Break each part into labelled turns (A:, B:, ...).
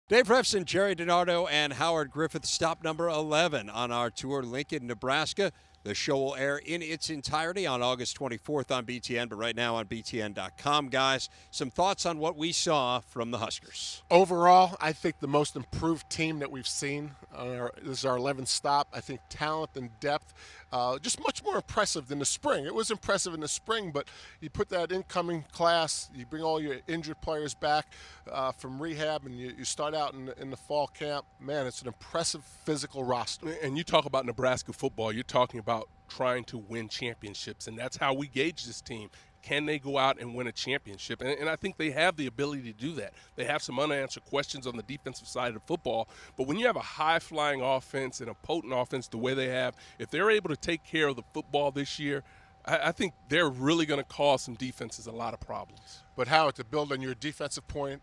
A: Dave Revsine, Gerry Dinardo, and Howard Griffith, stop number 11 on our tour, Lincoln, Nebraska. The show will air in its entirety on August 24th on BTN, but right now on BTN.com, guys. Some thoughts on what we saw from the Huskers.
B: Overall, I think the most improved team that we've seen. This is our 11th stop. I think talent and depth, just much more impressive than the spring. It was impressive in the spring, but you put that incoming class, you bring all your injured players back from rehab, and you start out in the fall camp. Man, it's an impressive physical roster.
C: And you talk about Nebraska football, you're talking about trying to win championships, and that's how we gauge this team. Can they go out and win a championship? And I think they have the ability to do that. They have some unanswered questions on the defensive side of football, but when you have a high-flying offense and a potent offense the way they have, if they're able to take care of the football this year, I think they're really going to cause some defenses a lot of problems.
B: But Howard, to build on your defensive point,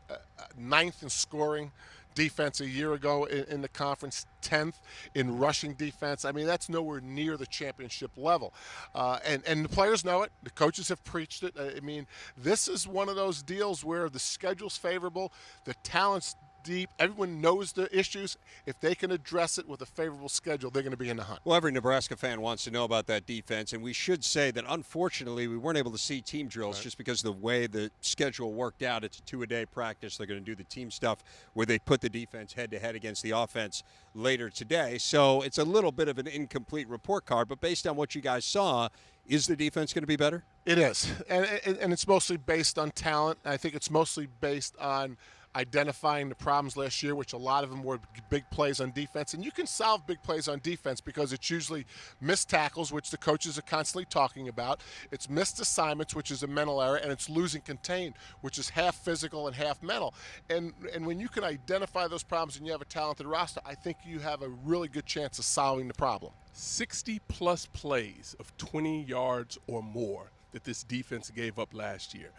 B: ninth in scoring defense a year ago in the conference, 10th in rushing defense. I mean, that's nowhere near the championship level. And the players know it. The coaches have preached it. I mean, this is one of those deals where the schedule's favorable, the talent's deep, everyone knows the issues. If they can address it with a favorable schedule, they're going to be in the hunt.
A: Well, every Nebraska fan wants to know about that defense, and we should say that unfortunately we weren't able to see team drills just because of the way the schedule worked out. It's a two-a-day practice. They're going to do the team stuff where they put the defense head-to-head against the offense later today. So it's a little bit of an incomplete report card, but based on what you guys saw, is the defense going to be better?
B: It is, and it's mostly based on talent. I think it's mostly based on identifying the problems last year, which a lot of them were big plays on defense. And you can solve big plays on defense because it's usually missed tackles, which the coaches are constantly talking about. It's missed assignments, which is a mental error, and it's losing contain, which is half physical and half mental. And when you can identify those problems and you have a talented roster, I think you have a really good chance of solving the problem.
C: 60-plus plays of 20 yards or more that this defense gave up last year.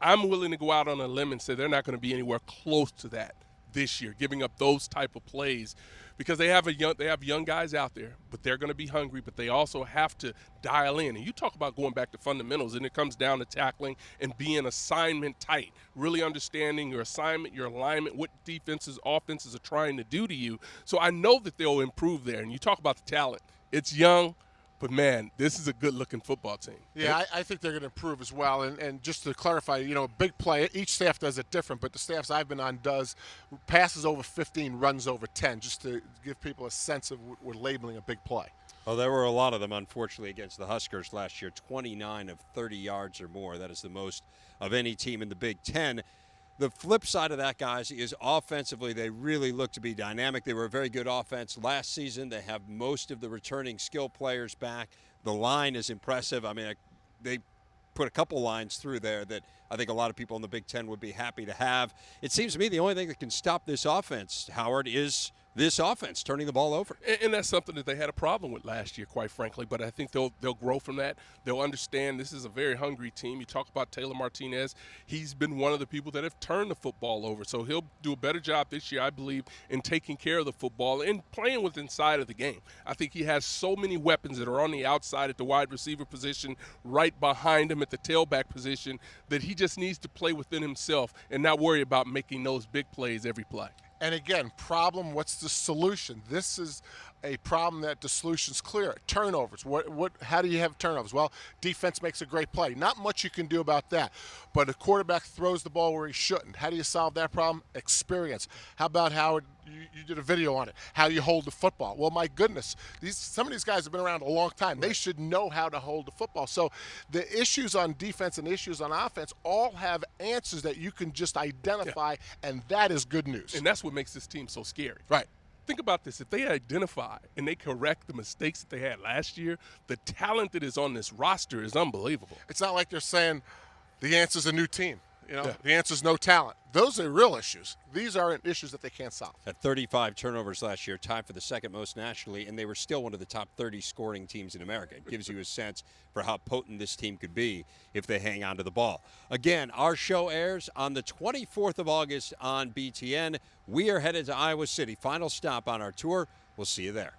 C: I'm willing to go out on a limb and say they're not going to be anywhere close to that this year, giving up those type of plays, because they have young guys out there, but they're going to be hungry, but they also have to dial in. And you talk about going back to fundamentals, and it comes down to tackling and being assignment tight, really understanding your assignment, your alignment, what defenses, offenses are trying to do to you. So I know that they'll improve there. And you talk about the talent. It's young. But, man, this is a good-looking football team.
B: Yeah, I think they're going to improve as well. And just to clarify, a big play, each staff does it different, but the staffs I've been on does passes over 15, runs over 10, just to give people a sense of what we're labeling a big play.
A: Well, there were a lot of them, unfortunately, against the Huskers last year, 29 of 30 yards or more. That is the most of any team in the Big Ten. The flip side of that, guys, is offensively they really look to be dynamic. They were a very good offense last season. They have most of the returning skill players back. The line is impressive. I mean, they put a couple lines through there that I think a lot of people in the Big Ten would be happy to have. It seems to me the only thing that can stop this offense, Howard, is this offense turning the ball over.
C: And that's something that they had a problem with last year, quite frankly. But I think they'll grow from that. They'll understand this is a very hungry team. You talk about Taylor Martinez. He's been one of the people that have turned the football over. So he'll do a better job this year, I believe, in taking care of the football and playing with inside of the game. I think he has so many weapons that are on the outside at the wide receiver position, right behind him at the tailback position, that he just needs to play within himself and not worry about making those big plays every play.
B: And again, problem, what's the solution? This is a problem that the solution's clear. Turnovers. How do you have turnovers? Well, defense makes a great play. Not much you can do about that. But a quarterback throws the ball where he shouldn't. How do you solve that problem? Experience. How about Howard? You did a video on it. How you hold the football. Well, my goodness, some of these guys have been around a long time. Right. They should know how to hold the football. So the issues on defense and issues on offense all have answers that you can just identify, and that is good news.
C: And that's what makes this team so scary.
B: Right.
C: Think about this. If they identify and they correct the mistakes that they had last year, the talent that is on this roster is unbelievable.
B: It's not like they're saying the answer's a new team. The answer's no talent. Those are real issues. These aren't issues that they can't solve.
A: At 35 turnovers last year, tied for the second most nationally, and they were still one of the top 30 scoring teams in America. It gives you a sense for how potent this team could be if they hang on to the ball. Again, our show airs on the 24th of August on BTN. We are headed to Iowa City. Final stop on our tour. We'll see you there.